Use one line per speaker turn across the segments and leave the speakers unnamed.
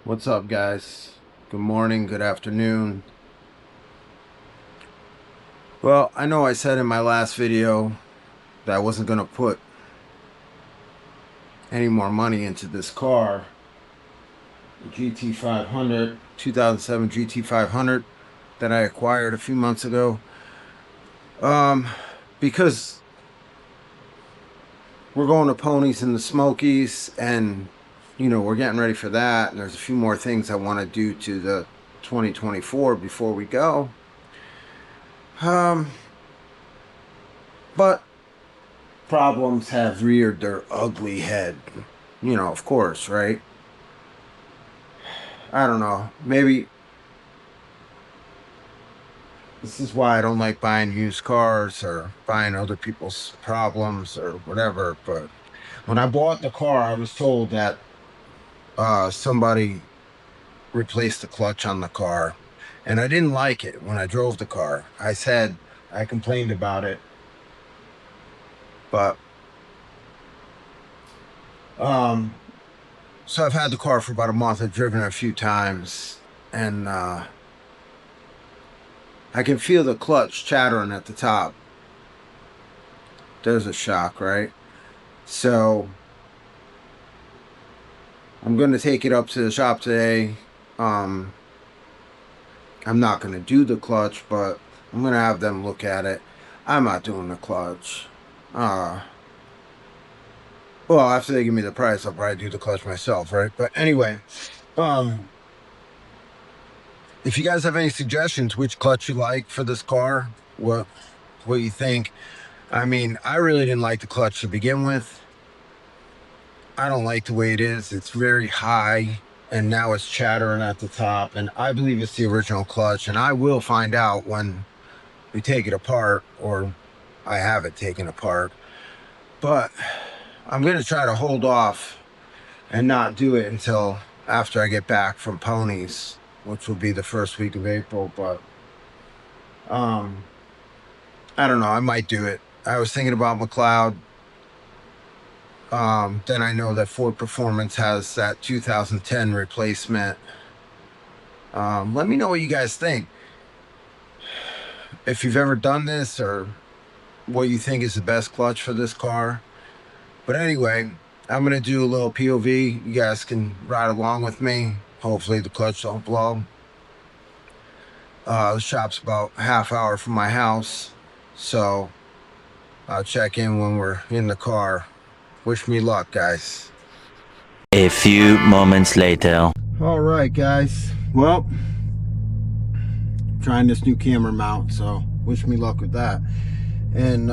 What's up, guys? Good morning, good afternoon. Well, I know I said in my last video that I wasn't going to put any more money into this car, the GT500, 2007 GT500 that I acquired a few months ago, because we're going to Ponies in the Smokies, and we're getting ready for that, and there's a few more things I want to do to the 2024 before we go. But problems have reared their ugly head, of course, right? I don't know, maybe this is why I don't like buying used cars or buying other people's problems or whatever. But when I bought the car, I was told that somebody replaced the clutch on the car, and I didn't like it. When I drove the car, I complained about it, but so I've had the car for about a month. I've driven it a few times, and I can feel the clutch chattering at the top. There's a shock, right? So I'm going to take it up to the shop today. I'm not going to do the clutch, but I'm going to have them look at it. I'm not doing the clutch. Well, after they give me the price, I'll probably do the clutch myself, right? But anyway, if you guys have any suggestions, which clutch you like for this car, what you think. I mean, I really didn't like the clutch to begin with. I don't like the way it is. It's very high, and now it's chattering at the top, and I believe it's the original clutch, and I will find out when we take it apart, or I have it taken apart. But I'm going to try to hold off and not do it until after I get back from Ponies, which will be the first week of April. But I don't know, I might do it. I was thinking about McLeod. Then I know that Ford Performance has that 2010 replacement. Let me know what you guys think. If you've ever done this, or what you think is the best clutch for this car. But anyway, I'm going to do a little POV. You guys can ride along with me. Hopefully the clutch don't blow. The shop's about a half hour from my house, so I'll check in when we're in the car. Wish me luck, guys.
A few moments later.
All right, guys. Well, trying this new camera mount, so wish me luck with that. And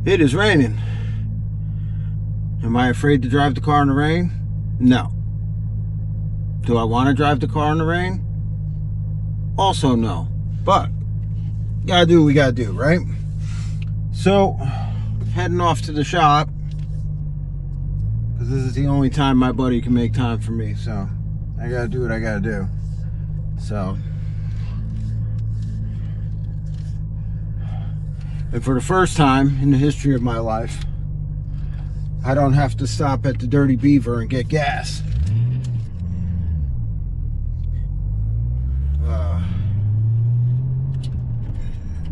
it is raining. Am I afraid to drive the car in the rain? No. Do I want to drive the car in the rain? Also no. But gotta do what we gotta do, right? So heading off to the shop, because this is the only time my buddy can make time for me, so I gotta do what I gotta do. So, and for the first time in the history of my life, I don't have to stop at the Dirty Beaver and get gas.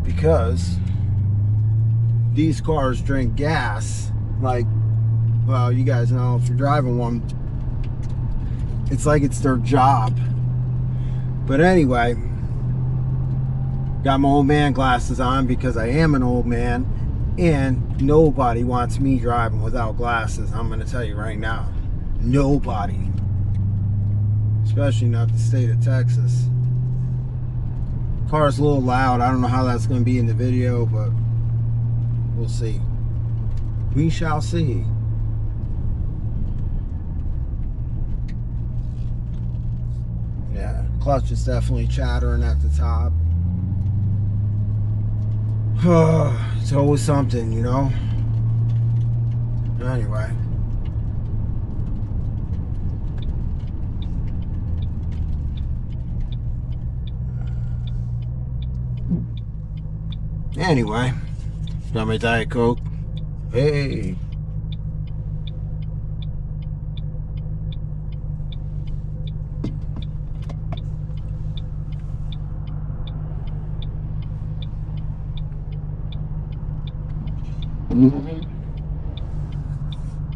Because these cars drink gas like, well, you guys know, if you're driving one, it's like it's their job. But anyway, got my old man glasses on because I am an old man, and nobody wants me driving without glasses. I'm going to tell you right now, nobody, especially not the state of Texas. Car's a little loud. I don't know how that's going to be in the video, but we'll see. We shall see. Yeah, clutch is definitely chattering at the top. It's always something, you know. Anyway. Got my Diet Coke. Hey.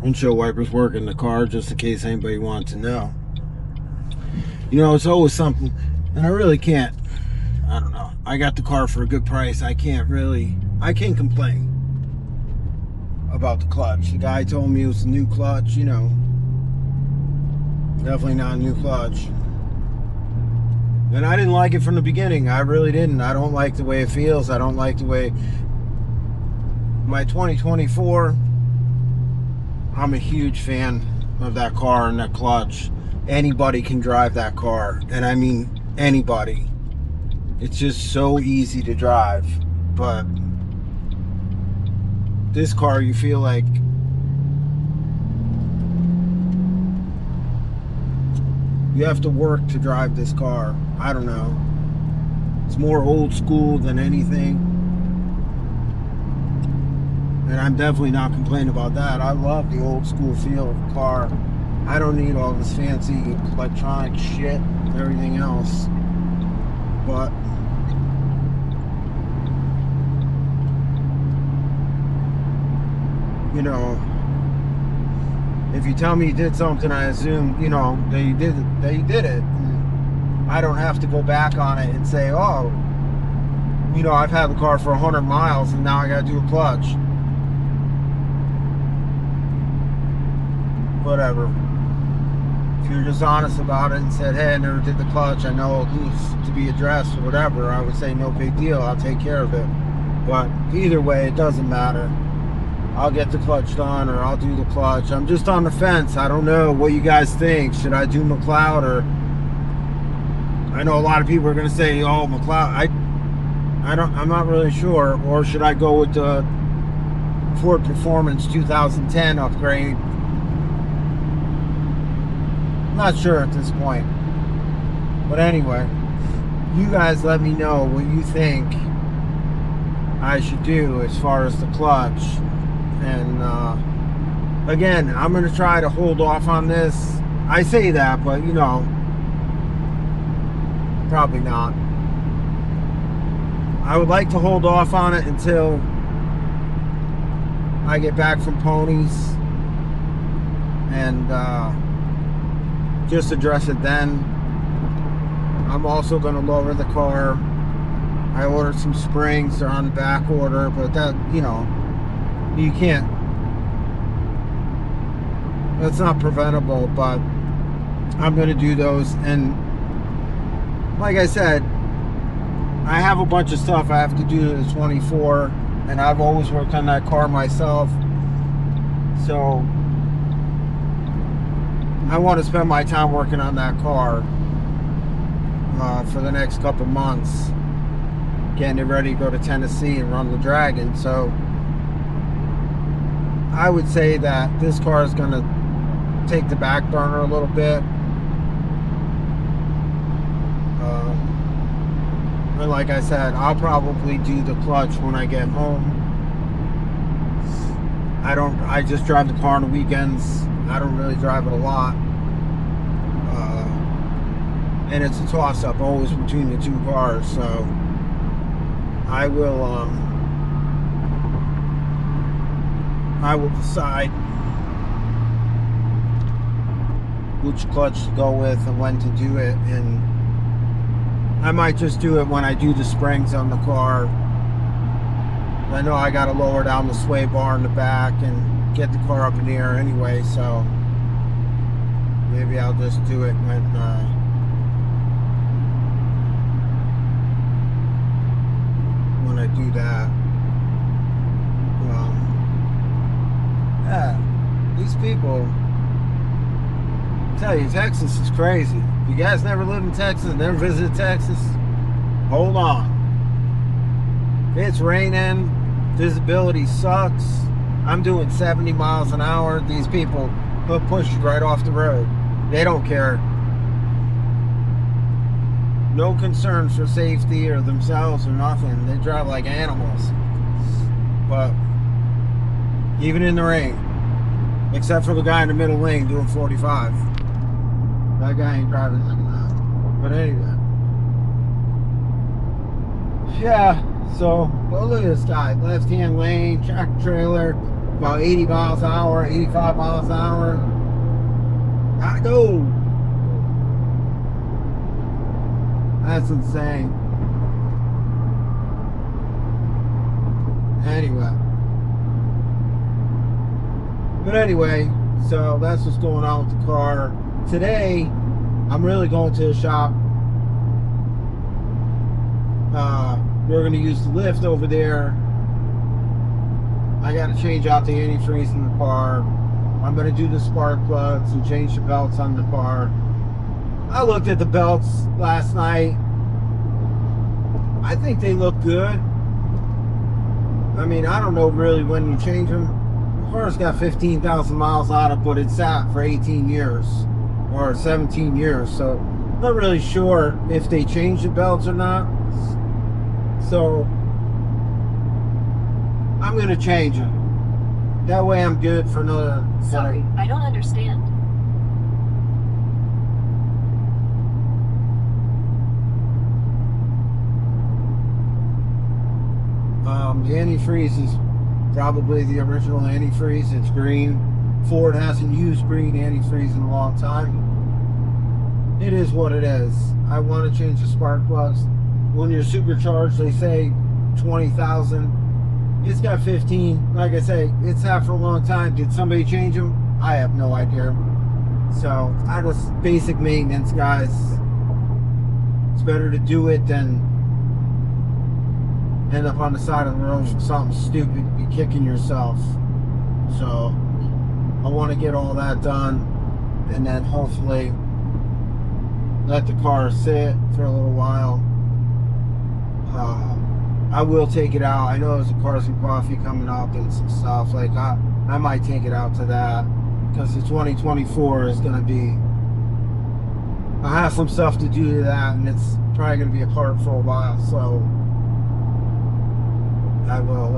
Windshield wipers work in the car, just in case anybody wants to know. You know, it's always something, and I really can't, I don't know. I got the car for a good price. I can't complain about the clutch. The guy told me it was a new clutch, you know. Definitely not a new clutch. And I didn't like it from the beginning. I really didn't. I don't like the way it feels. I don't like the way my 2024, I'm a huge fan of that car and that clutch. Anybody can drive that car, and I mean anybody. It's just so easy to drive. But this car, you feel like you have to work to drive this car. I don't know. It's more old school than anything. And I'm definitely not complaining about that. I love the old school feel of the car. I don't need all this fancy electronic shit and everything else. But you know, if you tell me you did something, I assume, you know, they did it. I don't have to go back on it and say, oh, you know, I've had the car for 100 miles and now I got to do a clutch. Whatever. If you're just honest about it and said, hey, I never did the clutch, I know it needs to be addressed or whatever, I would say no big deal, I'll take care of it. But either way, it doesn't matter. I'll get the clutch done, or I'll do the clutch. I'm just on the fence. I don't know what you guys think. Should I do McLeod, or I know a lot of people are going to say, oh, McLeod. I'm not really sure. Or should I go with the Ford Performance 2010 upgrade? I'm not sure at this point. But anyway, you guys let me know what you think I should do as far as the clutch. And again, I'm going to try to hold off on this. I say that, but you know, probably not. I would like to hold off on it until I get back from Ponies and just address it then. I'm also going to lower the car. I ordered some springs. They're on the back order, but that, you know, you can't, that's not preventable, but I'm going to do those. And like I said, I have a bunch of stuff I have to do to the 24, and I've always worked on that car myself, so I want to spend my time working on that car for the next couple months, getting it ready to go to Tennessee and run the Dragon. So I would say that this car is going to take the back burner a little bit. And like I said, I'll probably do the clutch when I get home. I just drive the car on the weekends. I don't really drive it a lot. And it's a toss-up always between the two cars. So I will decide which clutch to go with and when to do it, and I might just do it when I do the springs on the car. I know I got to lower down the sway bar in the back and get the car up in the air anyway, so maybe I'll just do it when I do that. Yeah, these people, I tell you, Texas is crazy. If you guys never lived in Texas, never visited Texas, hold on. It's raining, visibility sucks. I'm doing 70 miles an hour. These people push you right off the road. They don't care. No concerns for safety or themselves or nothing. They drive like animals. But even in the rain, except for the guy in the middle lane doing 45. That guy ain't driving like that. But anyway. Yeah, So, well, look at this guy. Left-hand lane, tractor trailer, about 80 miles an hour, 85 miles an hour. Gotta go. That's insane. Anyway, so that's what's going on with the car. Today, I'm really going to the shop. We're going to use the lift over there. I got to change out the antifreeze in the car. I'm going to do the spark plugs and change the belts on the car. I looked at the belts last night. I think they look good. I mean, I don't know really when you change them. The car's got 15,000 miles on it, but it's sat for 18 years or 17 years. So I'm not really sure if they change the belts or not. So I'm going to change them. That way I'm good for another...
Sorry, I don't understand.
The antifreeze is probably the original antifreeze. It's green. Ford hasn't used green antifreeze in a long time. It is what it is. I want to change the spark plugs. When you're supercharged, they say 20,000. It's got 15. Like I say, it's had for a long time. Did somebody change them? I have no idea. So I just basic maintenance, guys. It's better to do it than end up on the side of the road for something stupid, be kicking yourself. So I want to get all that done and then hopefully let the car sit for a little while. I will take it out. I know there's a Cars and Coffee coming up and some stuff. Like I might take it out to that because the 2024 is going to be, I have some stuff to do to that and it's probably going to be apart for a while. So I will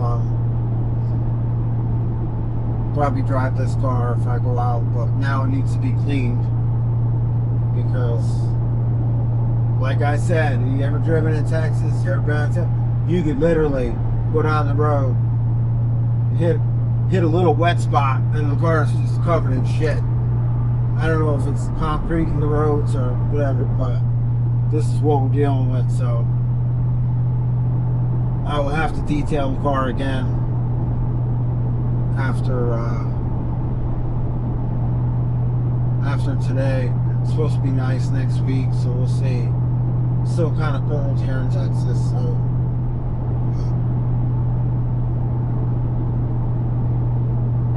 probably drive this car if I go out, but now it needs to be cleaned because, like I said, you ever driven in Texas? You could literally go down the road, hit a little wet spot, and the car is just covered in shit. I don't know if it's concrete in the roads or whatever, but this is what we're dealing with. So I will have to detail the car again after today. It's supposed to be nice next week, so we'll see. It's still kind of cold here in Texas, so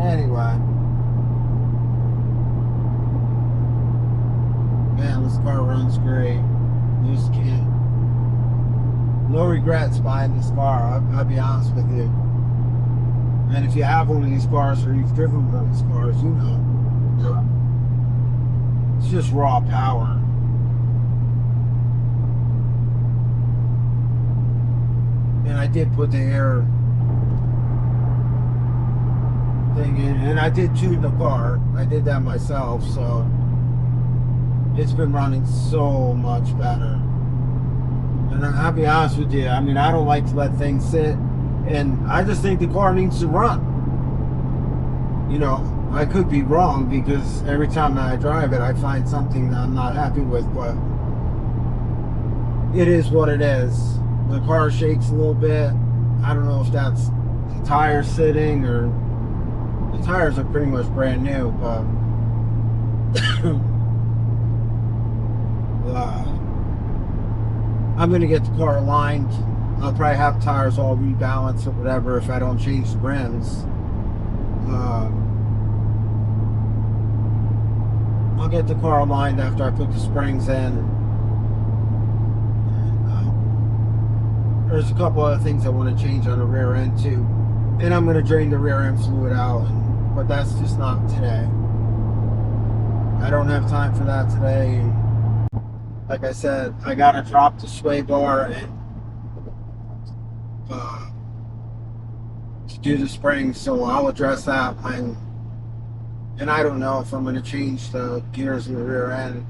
anyway. Man, this car runs great. You just can't. No regrets buying this car, I'll be honest with you. And if you have one of these cars or you've driven one of these cars, you know. It's just raw power. And I did put the air thing in, and I did tune the car. I did that myself, so it's been running so much better. And I'll be honest with you, I mean, I don't like to let things sit, and I just think the car needs to run. You know, I could be wrong because every time that I drive it, I find something that I'm not happy with, but it is what it is. The car shakes a little bit. I don't know if that's the tires sitting or the tires are pretty much brand new, but I'm going to get the car aligned. I'll probably have tires all rebalanced or whatever if I don't change the rims. I'll get the car aligned after I put the springs in. There's a couple other things I want to change on the rear end too. And I'm going to drain the rear end fluid out, but that's just not today. I don't have time for that today. Like I said, I got to drop the sway bar and to do the springs, so I'll address that. And I don't know if I'm going to change the gears in the rear end.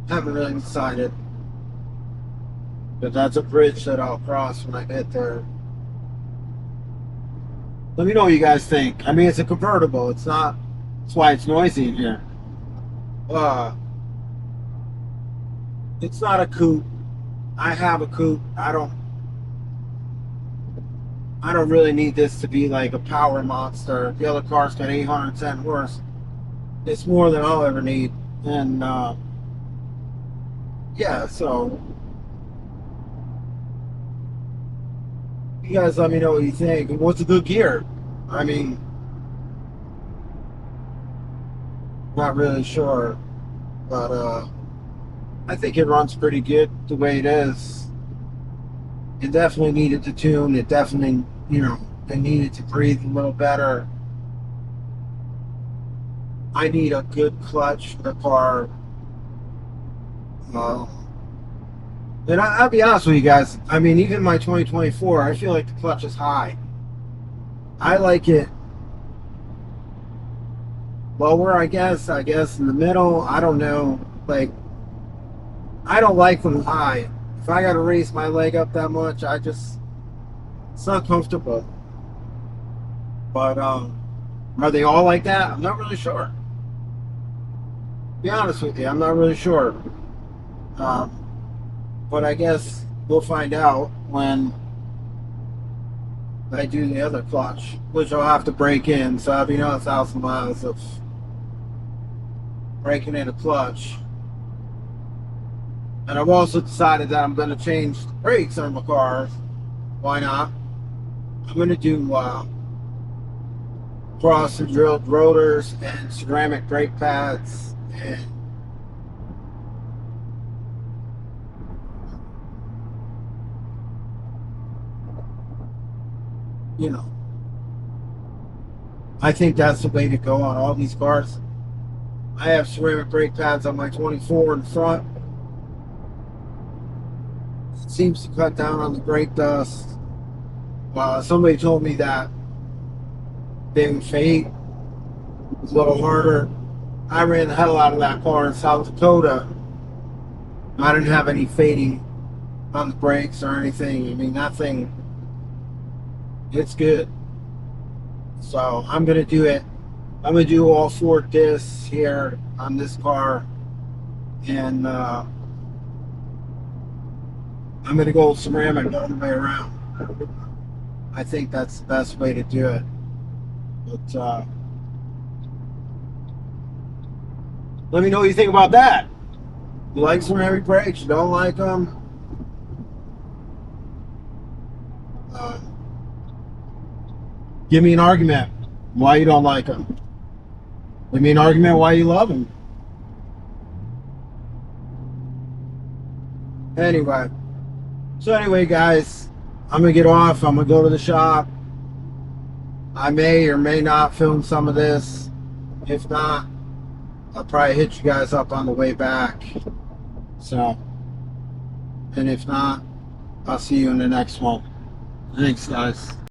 Haven't really decided. But that's a bridge that I'll cross when I get there. Let me know what you guys think. I mean, it's a convertible. It's not. That's why it's noisy in here. It's not a coupe. I have a coupe. I don't really need this to be like a power monster. The other car's got 810 horse. It's more than I'll ever need. And yeah, so you guys let me know what you think. What's a good gear? I mean, not really sure, but I think it runs pretty good the way it is. It definitely needed to tune. It definitely, it needed to breathe a little better. I need a good clutch for the car. And I'll be honest with you guys. I mean, even my 2024, I feel like the clutch is high. I like it lower, I guess in the middle. I don't know. Like, I don't like them high. If I got to raise my leg up that much, it's not comfortable. But are they all like that? I'm not really sure. Be honest with you, I'm not really sure. But I guess we'll find out when I do the other clutch, which I'll have to break in. So I'll be another 1,000 miles of breaking in a clutch. And I've also decided that I'm going to change the brakes on my car. Why not? I'm going to do cross and drilled rotors and ceramic brake pads and I think that's the way to go on all these cars. I have ceramic brake pads on my 24 in front. It seems to cut down on the brake dust. Somebody told me that they would fade. It was a little harder. I ran the hell out of that car in South Dakota. I didn't have any fading on the brakes or anything. I mean, that thing, it's good. So I'm going to do it. I'm going to do all 4 discs here on this car. And I'm going to go ceramic all the way around. I think that's the best way to do it. But let me know what you think about that. You like ceramic brakes? You don't like them? Give me an argument why you don't like them. Give me an argument why you love them. Anyway, guys, I'm gonna get off. I'm gonna go to the shop. I may or may not film some of this. If not, I'll probably hit you guys up on the way back. So, and if not, I'll see you in the next one. Thanks, guys.